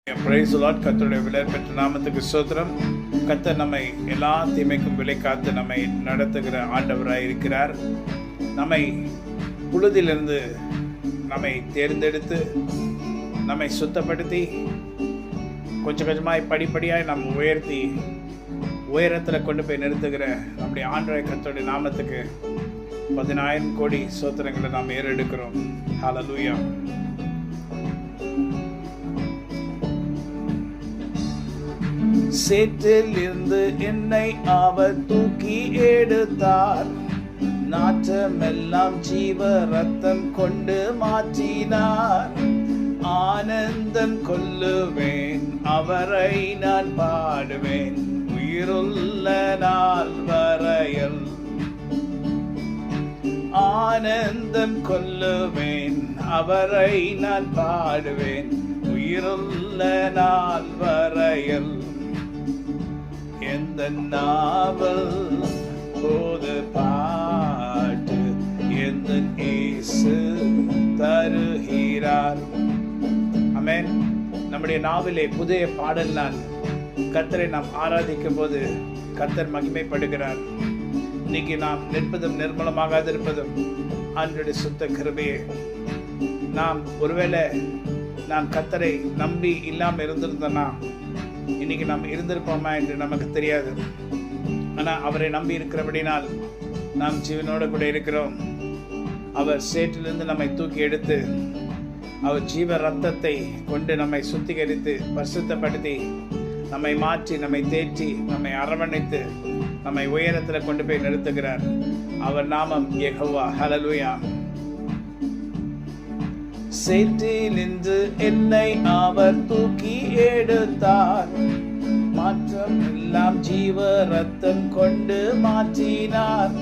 Price Lord. கர்த்தருடைய விலை பெற்ற நாமத்துக்கு ஸ்தோத்திரம். கர்த்தர் நம்மை எல்லா தீமைக்கும் விலை காத்து நம்மை நடத்துகிற ஆண்டவராய் இருக்கிறார். நம்மை புழுதிலிருந்து நம்மை தேர்ந்தெடுத்து நம்மை சுத்தப்படுத்தி கொஞ்சம் கொஞ்சமாய் படிப்படியாய் நம்ம உயர்த்தி உயரத்தில் கொண்டு போய் நிறுத்துகிற நம்முடைய ஆண்டவராய் கர்த்தருடைய நாமத்துக்கு 10,000 கோடி ஸ்தோத்திரங்களை நாம் ஏறெடுக்கிறோம். ஹல்லேலூயா. சேற்றில் இருந்து என்னை அவர் தூக்கி எடுத்தார். நாற்றமெல்லாம் ஜீவ ரத்தம் கொண்டு மாற்றினார். ஆனந்தம் கொள்ளுவேன், அவரை நான் பாடுவேன் உயிருள்ள நாள் வரையில். ஆனந்தம் கொள்ளுவேன், அவரை நான் பாடுவேன் உயிருள்ள நாள் வரையில். எந்த நாவல் போது பாட்டு எந்த இயேசு தருகிறார். ஆமென். நம்முடைய நாவிலே புதிய பாடல் நான் கர்த்தரை நாம் ஆராதிக்கும் போது கர்த்தர் மகிமைப்படுகிறார். இன்னைக்கு நாம் நிற்பதும் நிர்மலமாகாது இருப்பதும் ஆண்டவருடைய சுத்த கிருபையே. நாம் ஒருவேளை நாம் கர்த்தரை நம்பி இல்லாமல் இருந்திருந்தோம்னா இன்னைக்கு நாம் இருந்திருப்போமா என்று நமக்கு தெரியாது. ஆனால் அவரை நம்பி இருக்கிறபடினால் நாம் ஜீவனோடு கூட இருக்கிறோம். அவர் சேற்றிலிருந்து நம்மை தூக்கி எடுத்து அவர் ஜீவ ரத்தத்தை கொண்டு நம்மை சுத்திகரித்து பரிசுத்தப்படுத்தி நம்மை மாற்றி நம்மை தேற்றி நம்மை அரவணைத்து நம்மை உயரத்தில் கொண்டு போய் நிறுத்துகிறார். அவர் நாமம் யெகோவா. ஹல்லேலூயா. சேற்றிலிருந்து என்னை அவர் தூக்கி எடுத்தார். மாற்றம் எல்லாம் ஜீவ ரத்தம் கொண்டு மாற்றினார்.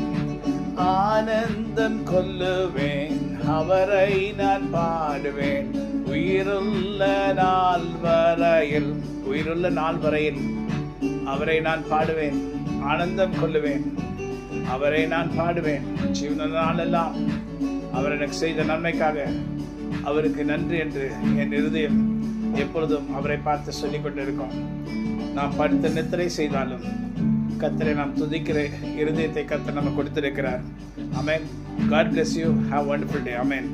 ஆனந்தம் கொள்ளுவேன், அவரை நான் பாடுவேன் உயிருள்ள நாள் வரையில். உயிருள்ள நாள் வரையில் அவரை நான் பாடுவேன், ஆனந்தம் கொள்ளுவேன், அவரை நான் பாடுவேன் ஜீவன நாளெல்லாம். அவர் எனக்கு செய்த நன்மைக்காக அவருக்கு நன்றி என்று என் இருதயம் எப்பொழுதும் அவரை பார்த்து சொல்லிக் கொண்டிருக்கோம். நாம் படுத்த நித்திரை செய்தாலும் கர்த்தரை நாம் துதிக்கிற இருதயத்தை கர்த்தர் நமக்கு கொடுத்திருக்கிறார். ஆமென். God bless you. Have a wonderful day. Amen.